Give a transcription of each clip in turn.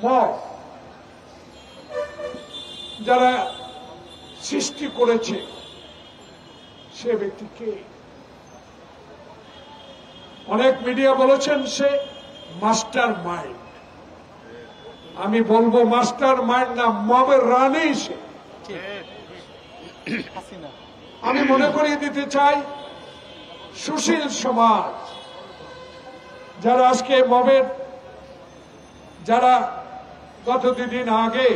Mob যারা সৃষ্টি করেছে সে ব্যক্তি কে? অনেক মিডিয়া বলেছেন সে মাস্টার মাইন্ড। আমি বলবো মাস্টার মাইন্ড না, মবের রানী সে। আমি মনে করিয়ে দিতে চাই সুশীল সমাজ যারা আজকে মবের, যারা গত দুদিন আগে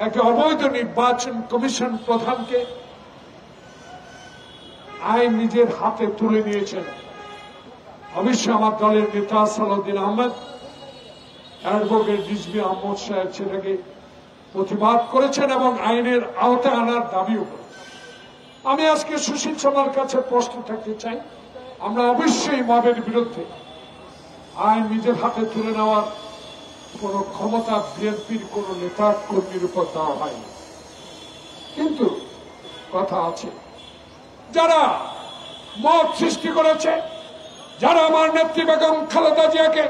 একটা অবৈধ নির্বাচন কমিশন প্রধানকে আইন নিজের হাতে তুলে নিয়েছেন। অবশ্যই আমার দলের নেতা সালাউদ্দিন আহমেদ, অ্যাডভোকেট রিজভী আহমদ সাহেব সেটাকে প্রতিবাদ করেছেন এবং আইনের আওতায় আনার দাবিও করেছেন। আমি আজকে সুশীল সমাজের কাছে প্রশ্ন থাকতে চাই, আমরা অবশ্যই মবের বিরুদ্ধে। আইন নিজের হাতে তুলে নেওয়ার কোন ক্ষমতা বিএনপির কোন নেতা কর্মীর উপর দেওয়া হয়নি, কিন্তু কথা আছে যারা মত সৃষ্টি করেছে, যারা আমার নেত্রী বেগম খালেদা জিয়াকে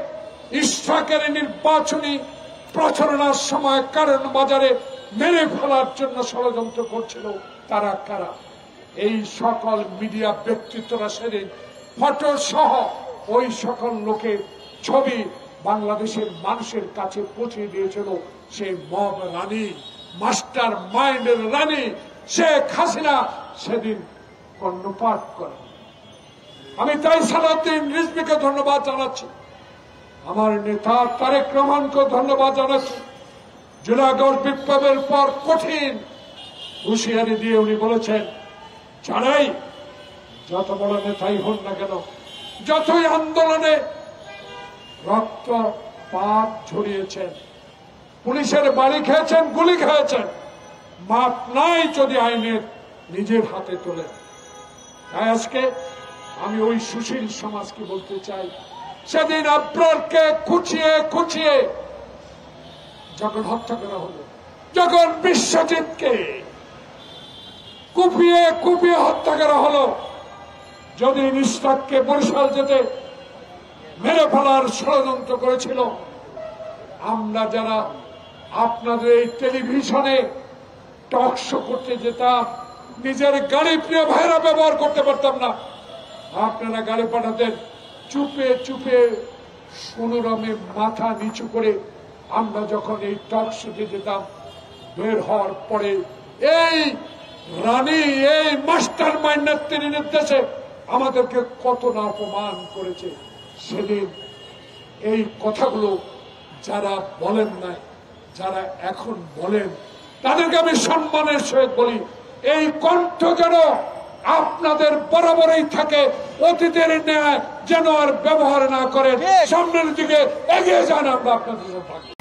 ইশরাকের নির্বাচনী প্রচারণার সময় কারণ বাজারে মেরে ফেলার জন্য ষড়যন্ত্র করছিল, তারা কারা? এই সকল মিডিয়া ব্যক্তিত্বরা সেদিন ফটো সহ ওই সকল লোকের ছবি বাংলাদেশের মানুষের কাছে পৌঁছে দিয়েছিল। সেই মব রানী, মাস্টার মাইন্ডের রানী শেখ হাসিনা সেদিন কর্ণপাত করে। আমি তাই সালাউদ্দিন রিজভীকে ধন্যবাদ জানাচ্ছি, আমার নেতা তারেক রহমানকে ধন্যবাদ জানাচ্ছি। জুলাগড় বিপ্লবের পর কঠিন হুঁশিয়ারি দিয়ে উনি বলেছেন, যারাই যত বড় নেতাই হন না কেন, যতই আন্দোলনে রক্তপাত ঝরিয়েছেন, পুলিশের বাড়ি খেয়েছেন, গুলি খেয়েছেন, মাপ নাই যদি আইনের নিজের হাতে তোলে। তাই আজকে আমি ওই সুশীল সমাজকে বলতে চাই, সেদিন আবরারকে খুঁচিয়ে খুঁচিয়ে যখন হত্যা করা হলো, যখন বিশ্বজিৎকে কুপিয়ে কুপিয়ে হত্যা করা হলো, যদি ইশরাককে বরিশাল যেতে মেরে ফেলার ষড়যন্ত্র করেছিল, আমরা যারা আপনাদের এই টেলিভিশনে টক শো করতে যেতাম, নিজের গাড়ি প্রিয় ভাইরা ব্যবহার করতে পারতাম না, আপনারা গাড়ি পাঠাতেন, চুপে চুপে কোনরমে মাথা নিচু করে আমরা যখন এই টক শোতে যেতাম, বের হওয়ার পরে এই রানী, এই মাস্টার মাইন্ডের তিনি নির্দেশে আমাদেরকে কত না অপমান করেছে। সেদিন এই কথাগুলো যারা বলেন নাই, যারা এখন বলেন, তাদেরকে আমি সম্মানের সহিত বলি, এই কণ্ঠ যেন আপনাদের বরাবরই থাকে, অতীতের ন্যায় যেন আর ব্যবহার না করেন, সামনের দিকে এগিয়ে যান, আমরা আপনাদের সাথে থাকবো।